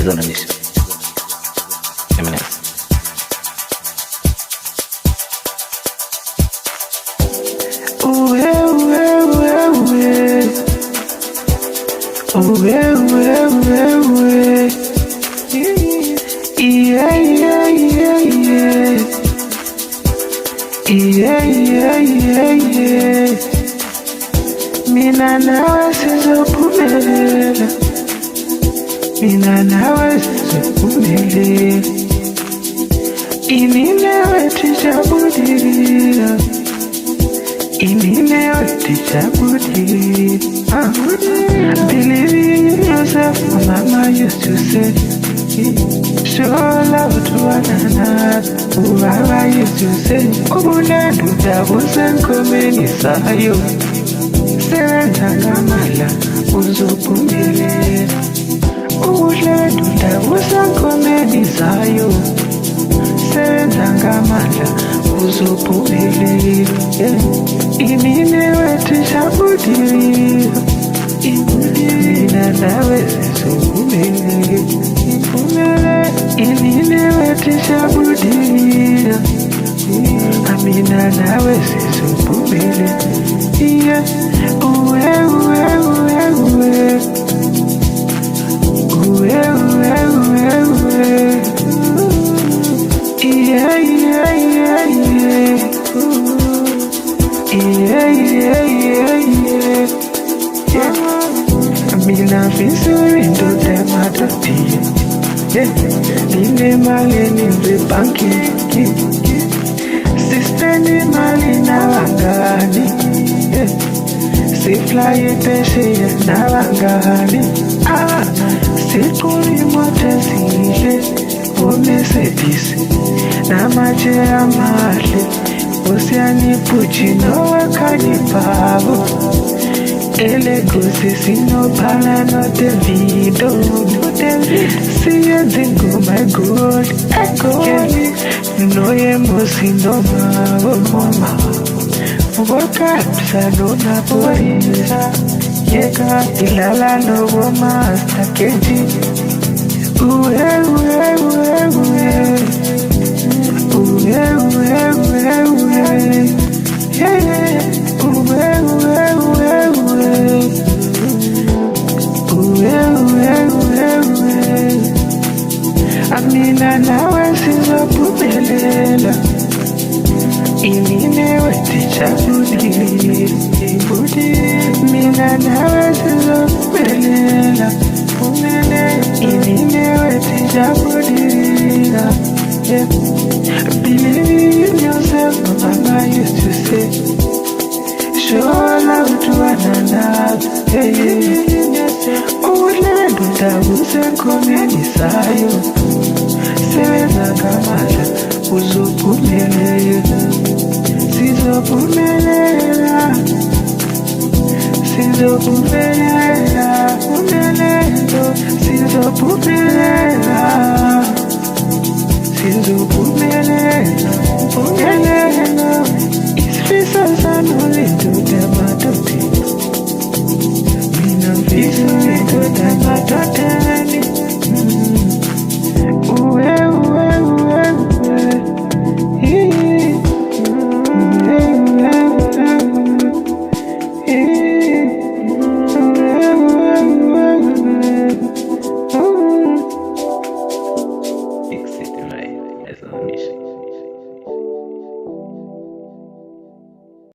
Izona ngisho. Eminex. Mina nawe sizophumelela, mina nawe sizophumelela, ini nawe tijabulila, ini nawe tijabulila. Believe in yourself, my mama used to say, show love to one another. Baba used to say, ubuntu busenkomeni sayo, sebenza ngamandla uzophumelela. Ubuntu busenkomeni sayo, sebenza ngamandla uzophumelela. Inini wethu jabulile, mina nawe sizophumelela. Inini wethu jabulile, mina nawe sizophumelela. Mina visurinto tematopia, nine mali nimbe banki, sisteni mali na wangani, si fly peshe na wangani, sikuri motesile, Mercedes na mache amale, osiani puchino wakani pavo. Ele gosi sino pala no Davido, see you zingo my God, no emosi no mama, woke up salona porisa, yeka ilala no master keji, Amina nawe sizophumelela, inini wethu jabulile, mina nawe sizophumelela, inini wethu jabulile. Believe in yourself, mama used to say, show love to one another. Ubuntu busenkomeni sayo, sebenza ngamandla uzophumelela. Sizophumelela, sizophumelela, sizophumelela, sizophumelela.